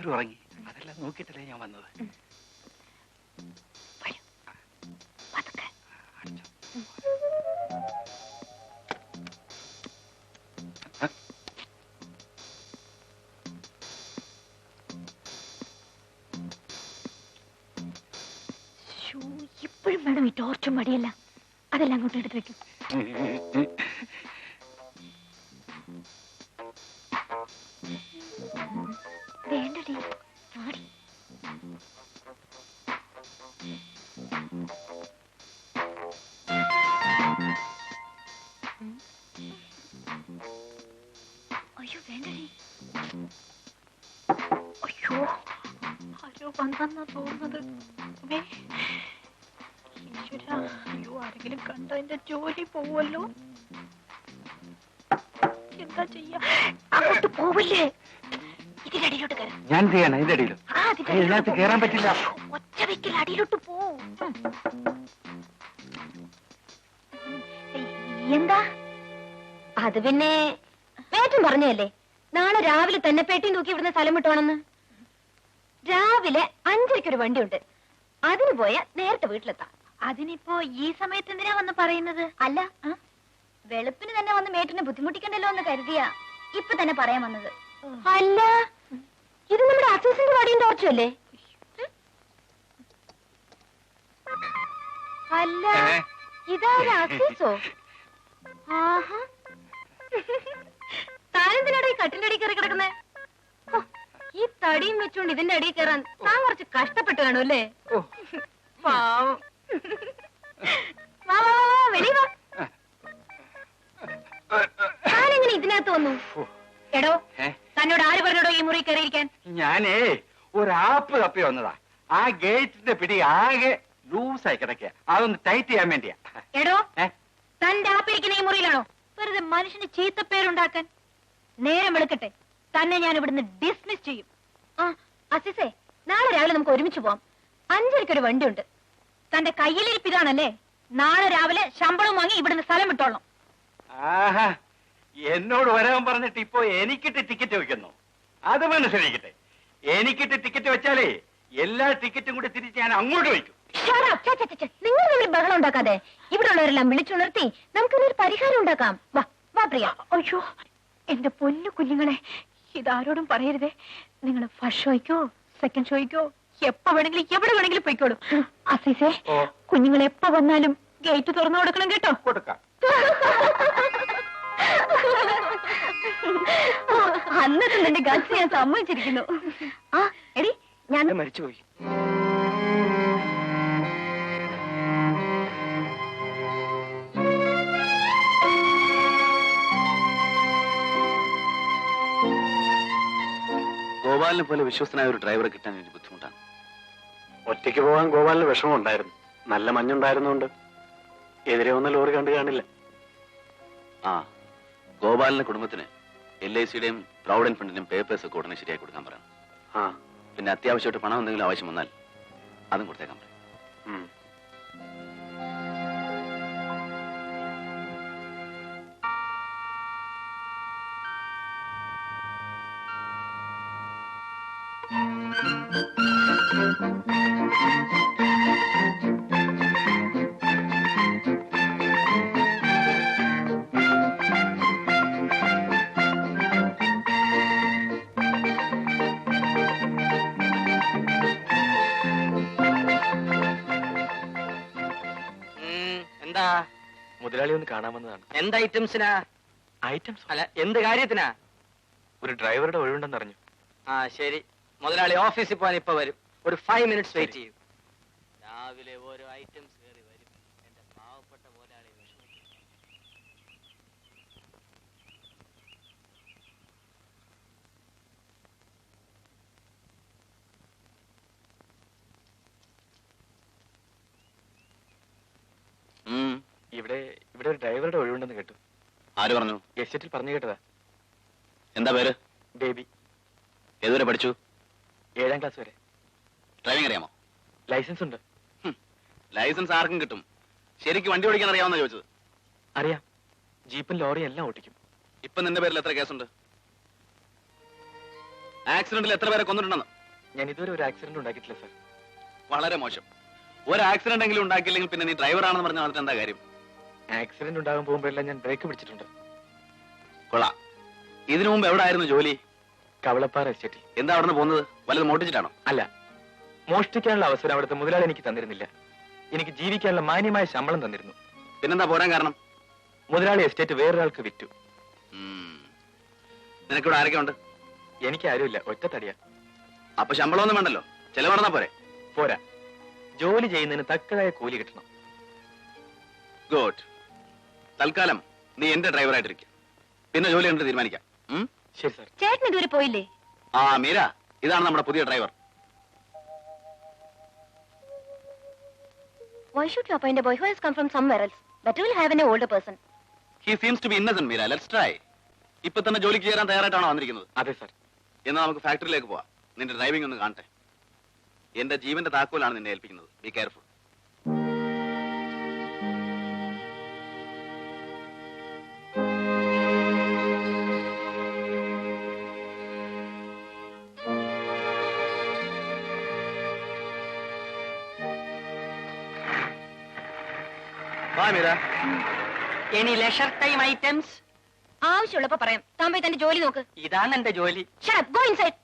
എല്ലാവരും ഇറങ്ങി. അതെല്ലാം നോക്കിയിട്ടല്ലേ ഞാൻ വന്നത്. ഇപ്പോഴും വേണം ഈ ടോർച്ചും മടിയല്ല. അതെല്ലാം അങ്ങോട്ട് എടുത്ത് വെക്കും. വേണ്ടടി മാറി. അയ്യോ വേണ്ടടി. അയ്യോ ആരോ വന്നെന്നാ തോന്നുന്നത്. അയ്യോ ആരെങ്കിലും കണ്ട എന്റെ ജോലി പോവല്ലോ. എന്താ ചെയ്യാ? അങ്ങോട്ട് പോവില്ലേ? ഇതിന്റെ അടിയിലോട്ട് കയറാം. ഞാൻ ചെയ്യണം ഇതിന്റെ അടിയിലോ? ഇതിനകത്ത് കയറാൻ പറ്റില്ല. ഒറ്റ വെക്കൽ അടിയിലോട്ട് പോ. എന്താ അത്? പിന്നെ പേറ്റും പറഞ്ഞല്ലേ നാളെ രാവിലെ തന്നെ പേട്ടിയും തൂക്കി ഇവിടുന്ന് സ്ഥലം വിട്ടോണെന്ന്. രാവിലെ 5:30 വണ്ടിയുണ്ട്. അതിന് പോയാ നേരത്തെ വീട്ടിലെത്താം. അതിനിപ്പോ ഈ സമയത്ത് എന്തിനാ വന്ന് പറയുന്നത്? അല്ല വെളുപ്പിന് തന്നെ വന്ന് മേട്ടിനെ ബുദ്ധിമുട്ടിക്കണ്ടല്ലോ എന്ന് കരുതിയാ ഇപ്പൊ തന്നെ പറയാൻ വന്നത്. അല്ല ഇത് നമ്മുടെ അസീസിന്റെ വടിയും ടോർച്ചും അല്ല ഇതാര് അസീസോ? ആഹാ താനെന്തിനാടോ ഈ കട്ടിന്റെ അടിയിൽ കയറി കിടക്കുന്നേ? ഈ തടിയും വെച്ചോണ്ട് ഇതിന്റെ അടിയിൽ കയറാൻ താൻ കുറച്ച് കഷ്ടപ്പെട്ട് കാണും അല്ലേ? പാവം. വെളി വാ. താനെങ്ങനെ ഇതിനകത്ത് വന്നു? എടോ തന്നോട് ആര് പറഞ്ഞോടോ ഈ മുറി കയറിയിരിക്കാൻ? ഞാനേ ഒരു ആപ്പ് തപ്പി വന്നതാ. ആ ഗേറ്റിന്റെ പിടി ആകെ ലൂസായി കിടക്കുക. അതൊന്ന് ടൈറ്റ് ചെയ്യാൻ വേണ്ടിയാ. എടോ തന്റെ ആപ്പിരിക്കുന്ന ഈ മുറിയിലാണോ വെറുതെ മനുഷ്യന് ചീത്തപ്പേരുണ്ടാക്കാൻ? നേരം വെളുക്കട്ടെ തന്നെ ഞാൻ ഇവിടുന്ന് ഡിസ്മിസ് ചെയ്യും. അസിസേ നാളെ രാവിലെ നമുക്ക് ഒരുമിച്ച് പോവാം. 5:30 വണ്ടിയുണ്ട്. തന്റെ കയ്യിലിരിപ്പ് ഇതാണല്ലേ? നാളെ രാവിലെ ശമ്പളം വാങ്ങി ഇവിടുന്ന് സ്ഥലം വിട്ടോളണം. ആഹാ എന്നോട് വരാൻ പറഞ്ഞിട്ട് ഇപ്പൊ എനിക്കിട്ട് ടിക്കറ്റ് വെക്കുന്നു. അത് മനസ്സിലാക്കട്ടെ. എനിക്കിട്ട് ടിക്കറ്റ് വെച്ചാലേ എല്ലാ ടിക്കറ്റും കൂടി തിരിച്ച് ഞാൻ അങ്ങോട്ട് വയ്ക്കും. നിങ്ങൾ ബഹളം ഉണ്ടാക്കാതെ ഇവിടെ ഉള്ളവരെല്ലാം വിളിച്ചുണർത്തി നമുക്കിതൊരു പരിഹാരം ഉണ്ടാക്കാം. വാ വാ പ്രിയ. അയ്യോ എന്റെ പൊന്നു കുഞ്ഞുങ്ങളെ ഇതാരോടും പറയരുതേ. നിങ്ങൾ ഫസ്റ്റ് ഷോയ്ക്കോ സെക്കൻഡ് ഷോയ്ക്കോ എപ്പോ വേണമെങ്കിലും എവിടെ വേണമെങ്കിലും പോയിക്കോളൂ. അസീസേ കുഞ്ഞുങ്ങൾ എപ്പോ വന്നാലും ഗേറ്റ് തുറന്നു കൊടുക്കണം കേട്ടോ. കൊടുക്കാം. അന്നത്തെ നിന്റെ ഗൾഫ് ഞാൻ സമ്മതിച്ചിരിക്കുന്നു. ആ എടി ഞാൻ മരിച്ചുപോയി. ഗോപാലിനെ പോലെ വിശ്വസ്തനായ ഒരു ഡ്രൈവറെ കിട്ടാൻ എനിക്ക് ബുദ്ധിമുട്ടാണ്. ഒറ്റയ്ക്ക് പോകാൻ ഗോപാലിന് വിഷമം ഉണ്ടായിരുന്നു. നല്ല മഞ്ഞുണ്ടായിരുന്നുകൊണ്ട് എതിരെ വന്ന ലോറി കണ്ടു കാണില്ല. ആ ഗോപാലിന്റെ കുടുംബത്തിന് LICയുടെയും പ്രൊവിഡന്റ് ഫണ്ടിന്റെയും പേപ്പേഴ്സ് ഒക്കെ ഉടനെ ശരിയായി കൊടുക്കാൻ പറയണം. പിന്നെ അത്യാവശ്യമായിട്ട് പണം എന്തെങ്കിലും ആവശ്യം വന്നാൽ അതും കൊടുത്തേക്കാൻ പറയും. മുതലാളി ഒന്ന് കാണാമെന്നതാണ്. എന്ത് ഐറ്റംസിനാ? ഐറ്റംസ് അല്ല എന്ത് കാര്യത്തിനാ? ഒരു ഡ്രൈവറുടെ ഒഴിവുണ്ടെന്ന് അറിഞ്ഞു. ശരി മുതലാളി ഓഫീസിൽ പോകാൻ ഇപ്പൊ വരും. ഒരു 5 minutes വെയിറ്റ് ചെയ്യും. രാവിലെ ഓരോ ഐറ്റംസ് കയറി വരും. എന്റെ പാവപ്പെട്ട മുതലാളി വിഷമിക്കും. ഇവിടെ ഒരു ഡ്രൈവറുടെ ഒഴിവുണ്ടെന്ന് കേട്ടു. ആര് പറഞ്ഞു? എസ്റ്റേറ്റിൽ പറഞ്ഞു കേട്ടതാ. എന്താ പേര്? ബേബി. ഏതുവരെ പഠിച്ചു? 7ാം ക്ലാസ് വരെ. ഡ്രൈവിംഗ് അറിയാമോ? ലൈസൻസ് ഉണ്ട്. ലൈസൻസ് ആർക്കും കിട്ടും. ശരിക്കും വണ്ടി ഓടിക്കാൻ അറിയാമെന്നാ ചോദിച്ചത്. അറിയാം. ജീപ്പും ലോറിയും എല്ലാം ഓടിക്കും. ഇപ്പൊ നിന്റെ പേരിൽ എത്ര കേസുണ്ട്? ആക്സിഡന്റിൽ എത്ര പേരെ കൊന്നിട്ടുണ്ടെന്ന്? ഞാൻ ഇതുവരെ ഒരു ആക്സിഡന്റ് ഉണ്ടാക്കിയിട്ടില്ല സാർ. വളരെ മോശം. ഒരു ആക്സിഡന്റ് എങ്കിലും ഉണ്ടാക്കില്ലെങ്കിൽ പിന്നെ നീ ഡ്രൈവറാണെന്ന് പറഞ്ഞാൽ വന്നിട്ട് എന്താ കാര്യം? ആക്സിഡന്റ് ഉണ്ടാകാൻ പോകുമ്പോഴെല്ലാം ഞാൻ ബ്രേക്ക് പിടിച്ചിട്ടുണ്ട്. കൊള്ളാം. ഇതിനു മുമ്പ് എവിടെ ആയിരുന്നു ജോലി? കവളപ്പാറ എസ്റ്റേറ്റിൽ. എന്താ അവിടെ നിന്ന് പോകുന്നത്? വല്ലതും മോട്ടിച്ചിട്ടാണോ? അല്ല, മോഷ്ടിക്കാനുള്ള അവസരം അവിടുത്തെ മുതലാളി എനിക്ക് തന്നിരുന്നില്ല. എനിക്ക് ജീവിക്കാനുള്ള മാന്യമായ ശമ്പളം തന്നിരുന്നു. പിന്നെന്താ പോരാൻ കാരണം? മുതലാളി എസ്റ്റേറ്റ് വേറൊരാൾക്ക് വിറ്റു. നിനക്കിവിടെ ആരൊക്കെ ഉണ്ട്? എനിക്ക് ആരുമില്ല, ഒറ്റ തടിയാ. അപ്പൊ ശമ്പളമൊന്നും വേണ്ടല്ലോ, ചെലവടന്നാ പോരെ? പോരാ, ജോലി ചെയ്യുന്നതിന് തക്കതായ കൂലി കിട്ടണം. ഗുഡ്. തൽക്കാലം നീ എന്റെ ഡ്രൈവറായിട്ടിരിക്കും. പിന്നെ ജോലി കണ്ടിട്ട് തീരുമാനിക്കാം. ശരി സാർ. ചേട്ടൻ ഇതുവരെ പോയില്ലേ? ആ മീര, ഇതാണ് നമ്മുടെ പുതിയ driver. Why should you appoint a boy who has come from somewhere else? Better will have an older person. He seems to be innocent, Meera. Let's try. ഇപ്പൊ തന്നെ ജോലിക്ക് ചേരാൻ തയ്യാറായിട്ടാണോ വന്നിരിക്കുന്നത്? അതെ സാർ. എന്നാൽ നമുക്ക് ഫാക്ടറിയിലേക്ക് പോവാം. നിന്റെ ഡ്രൈവിംഗ് ഒന്ന് കാണട്ടെ. എന്റെ ജീവന്റെ താക്കോലാണ് നിന്നെ ഏൽപ്പിക്കുന്നത്. Be careful. Any leisure time items? ആവശ്യമുള്ളപ്പോ പറയാം. താൻ പോയി തന്റെ ജോലി നോക്ക്. ഇതാണ് എന്റെ ജോലി. Shut up, go inside.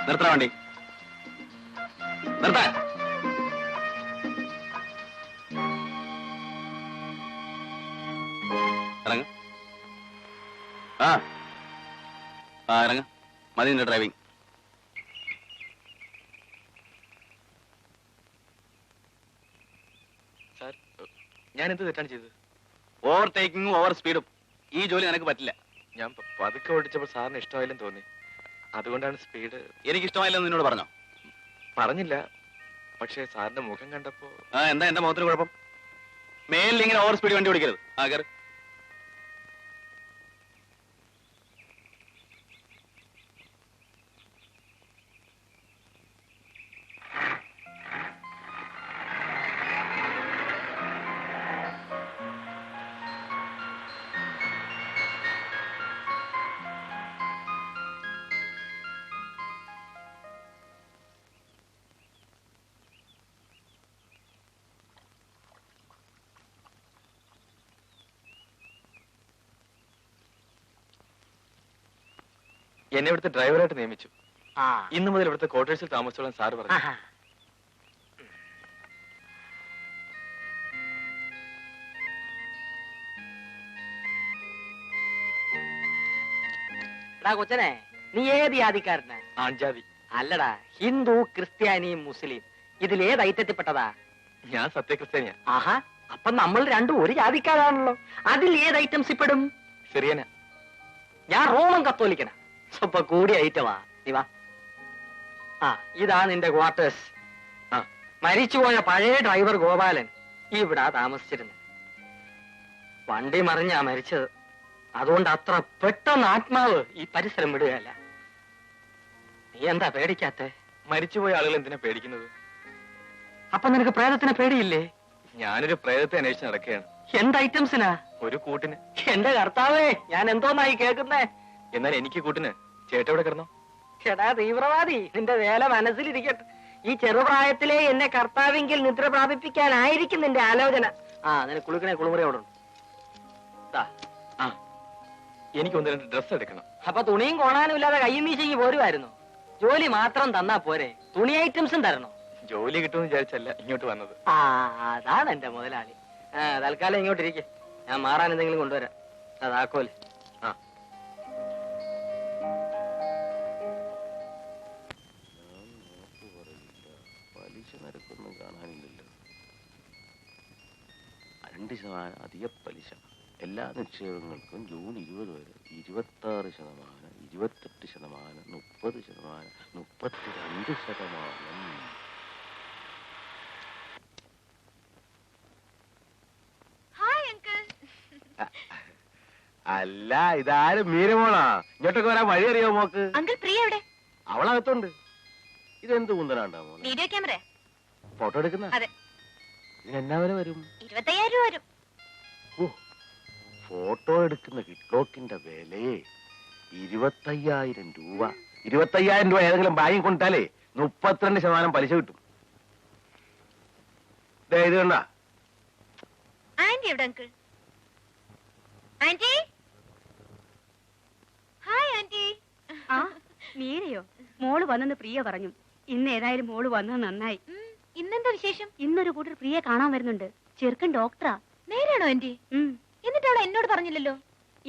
നിർത്താൻ വേണ്ടി നിർത്താൻ. ഇറങ്ങ. ഇറങ്ങ. മതി നിന്റെ ഡ്രൈവിംഗ്. സാർ, ഞാൻ എന്ത് തെറ്റാണ് ചെയ്തത്? ഓവർ ടേക്കിങ്ങും ഓവർ സ്പീഡും. ഈ ജോലി നിനക്ക് പറ്റില്ല. ഞാൻ പതുക്കെ ഓടിച്ചപ്പോൾ സാറിന് ഇഷ്ടമായില്ലെന്ന് തോന്നി. അതുകൊണ്ടാണ് സ്പീഡ്. എനിക്ക് ഇഷ്ടമായില്ലെന്ന് നിന്നോട് പറഞ്ഞോ? പറഞ്ഞില്ല, പക്ഷേ സാറിന്റെ മുഖം കണ്ടപ്പോ. എന്താ എന്റെ മുഖത്തിന് കുഴപ്പം? മേലിൽ ഇങ്ങനെ ഓവർ സ്പീഡ് വണ്ടി ഓടിക്കരുത്. കയറി. എന്നെ ഇവിടുത്തെ ഡ്രൈവറായിട്ട് നിയമിച്ചു. ആ. ഇന്നു മുതൽ ഇവിടുത്തെ ക്വാർട്ടേഴ്സിൽ താമസിച്ചോളാൻ സാറ് പറഞ്ഞു. ആഹാ. എടാ കൊച്ചനെ, നീ ഏത് ജാതിക്കാരനാ? ആൺജാതി. അല്ലടാ, ഹിന്ദു, ക്രിസ്ത്യാനി, മുസ്ലിം, ഇതിലേത് ഐറ്റത്തിൽപ്പെട്ടതാ? ഞാൻ സത്യക്രിസ്ത്യാനിയാ. ആഹാ, അപ്പൊ നമ്മൾ രണ്ടും ഒരു ജാതിക്കാരാണല്ലോ. അതിൽ ഏത് ഐറ്റംസ് ഇപ്പെടും? സിറിയന. ഞാൻ റോമൻ കത്തോലിക്കനാ. സ്വപ്പം കൂടിയ ഐറ്റമാ. നീ വാ. ആ, ഇതാ നിന്റെ ക്വാർട്ടേഴ്സ്. ആ. മരിച്ചുപോയ പഴയ ഡ്രൈവർ ഗോപാലൻ ഇവിടാ താമസിച്ചിരുന്നു. വണ്ടി മറിഞ്ഞാ മരിച്ചത്. അതുകൊണ്ട് അത്ര പെട്ടെന്ന് ആത്മാവ് ഈ പരിസരം വിടുകയല്ല. നീ എന്താ പേടിക്കാത്തെ? മരിച്ചുപോയ ആളുകൾ എന്തിനാ പേടിക്കുന്നത്? അപ്പൊ നിനക്ക് പ്രേതത്തിനെ പേടിയില്ലേ? ഞാനൊരു പ്രേതത്തെ അന്വേഷിച്ച് നടക്കുകയാണ്. എന്ത് ഐറ്റംസിനാ? ഒരു കൂട്ടിന്. എന്റെ കർത്താവേ, ഞാൻ എന്തോന്നായി കേൾക്കുന്നേ. എന്നാൽ എനിക്ക് കൂട്ടിന് ചേട്ടവിടെ കിടന്നോ? എടാ തീവ്രവാദി, നിന്റെ വേല മനസ്സിലിരിക്കട്ടെ. ഈ ചെറുപ്രായത്തിലെ എന്നെ കർത്താവെങ്കിൽ നിദ്ര പ്രാപിപ്പിക്കാനായിരിക്കും നിന്റെ ആലോചന. ആ, നിനക്ക് കുളിക്കണേ കുളിമുറി അവിടെ ഉണ്ട്. ആ, എനിക്ക് ഒന്ന് രണ്ട് ഡ്രസ് എടുക്കണം. അപ്പൊ തുണിയും കോണാനും ഇല്ലാതെ കയ്യും വീശിങ്ങി പോരുമായിരുന്നു. ജോലി മാത്രം തന്നാ പോരെ, തുണി ഐറ്റംസും തരണോ? ജോലി കിട്ടുമെന്ന് വിചാരിച്ചല്ല ഇങ്ങോട്ട് വന്നത്. ആ, അതാണ് എന്റെ മുതലാളി. തൽക്കാലം ഇങ്ങോട്ടിരിക്കെ, ഞാൻ മാറാൻ എന്തെങ്കിലും കൊണ്ടുവരാം. അതാക്കോല്. ആ. പലിശ നിരക്കൊന്നും കാണാനില്ലല്ലോ. 2% അധിക പലിശ. എല്ലാ നിക്ഷേപങ്ങൾക്കും ജൂൺ 20 വരെ 26%, 28%, 30%, 32%. അല്ല ഇതാരും മീരമോളാ. ഇങ്ങോട്ടൊക്കെ വരാൻ വഴി അറിയോ മോക്ക്? അങ്കിൾ പ്രിയ എവിടെ? അവളകത്തുണ്ട്. ഇതെന്ത് കുന്തനാണ്ടാ മോനെ? Video camera. ഫോട്ടോ എടുക്കുന്ന? അതെ. ഇതിനെന്നാ വില വരും? 25,000 രൂപ വരും. ഓ, ഫോട്ടോ എടുക്കുന്ന ഹിറ്റ്ലോക്കിന്റെ വിലയെ 25,000 രൂപ. 25,000 രൂപ ഏതെങ്കിലും ബാങ്കിൽ കൊണ്ടിട്ടാലേ 32% പലിശ കിട്ടും. ഇത് കണ്ട. ആന്റി എവിടെ അങ്കിൾ? Anti, hi aunty. ആ മീരയോ? മോള് വന്നെന്ന് പ്രിയ പറഞ്ഞു. ഇന്ന് ഏതായാലും മോള് വന്നത് നന്നായി. ഇന്നെന്താ വിശേഷം? ഇന്നൊരു കൂട്ടർ പ്രിയെ കാണാൻ വരുന്നുണ്ട്. ചെറുക്കൻ ഡോക്ടറാ. നേരാണോ ആന്റി? എന്നിട്ട് അവൾ എന്നോട് പറഞ്ഞില്ലല്ലോ.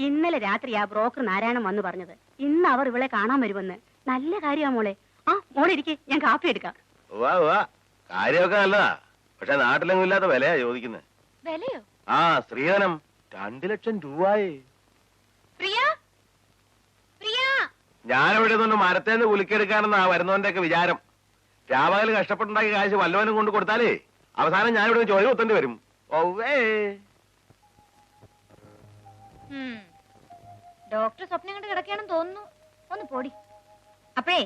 ഇന്നലെ രാത്രി ആ ബ്രോക്കർ നാരായണൻ വന്ന് പറഞ്ഞത് ഇന്ന് അവർ ഇവളെ കാണാൻ വരുമെന്ന്. നല്ല കാര്യമാ മോളെ. ആ മോളെ ഇരിക്കെ, ഞാൻ കാപ്പി എടുക്കാം. കാര്യമൊക്കെ നല്ലതാ. പക്ഷെ നാട്ടിലെങ്ങും ഇല്ലാത്ത വിലയാ ചോദിക്കുന്നത്. വിലയോ? ആ, സ്ത്രീധനം 2 ലക്ഷം രൂപയെ. പ്രിയ, പ്രിയ. ഞാനിവിടെ നിന്ന് മരത്തേന്ന് കുലുക്കിയെടുക്കാനെന്നാ വരുന്നവന്റെ ഒക്കെ വിചാരം. രാപകല് കഷ്ടപ്പെട്ടുണ്ടാക്കിയ കാശ് വല്ലവനും കൊണ്ട് കൊടുത്താലേ അവസാനം ഞാനിവിടെ ചോര കുത്തേണ്ടി വരും. ഓവേ. ഡോക്ടർ സ്വപ്നം കണ്ട് കിടക്കുകയാണെന്ന് തോന്നുന്നു. ഒന്ന് പോടി. അപ്പഴേ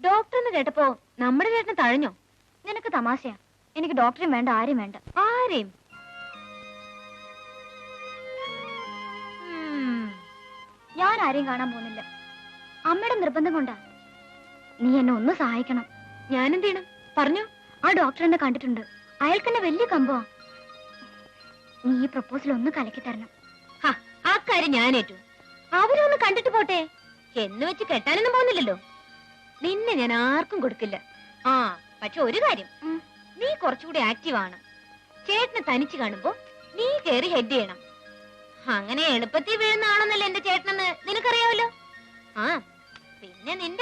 ഡോക്ടർ എന്ന് കേട്ടപ്പോ നമ്മുടെ ചേട്ടന് തഴഞ്ഞോ? നിനക്ക് തമാശയാ. എനിക്ക് ഡോക്ടറെയും വേണ്ട, ആരെയും വേണ്ട. ആരെയും? ഞാൻ ആരെയും കാണാൻ പോകുന്നില്ല. അമ്മയുടെ നിർബന്ധം കൊണ്ടാ. നീ എന്നെ ഒന്ന് സഹായിക്കണം. ഞാനെന്ത് ചെയ്യണം? പറഞ്ഞു. ആ ഡോക്ടർ എന്നെ കണ്ടിട്ടുണ്ട്. അയാൾക്കെന്നെ വലിയ കമ്പമാ. നീ ഈ പ്രപ്പോസൽ ഒന്ന് കലക്കി തരണം. ആ കാര്യം ഞാൻ ഏറ്റു. അവരൊന്ന് കണ്ടിട്ട് പോട്ടെ. എന്ന് വെച്ച് കെട്ടാനൊന്നും പോകുന്നില്ലല്ലോ. നിന്നെ ഞാൻ ആർക്കും കൊടുക്കില്ല. ആ, പക്ഷെ ഒരു കാര്യം, നീ കുറച്ചുകൂടി ആക്റ്റീവ് ആണ്. ചേട്ടനെ തനിച്ച് കാണുമ്പോ നീ കേറി ഹെഡ് ചെയ്യണം. അങ്ങനെ എളുപ്പത്തിൽ വീഴുന്ന ആണെന്നല്ലേ എന്റെ ചേട്ടനെന്ന് നിനക്കറിയാവല്ലോ. ആ, പിന്നെ നിന്റെ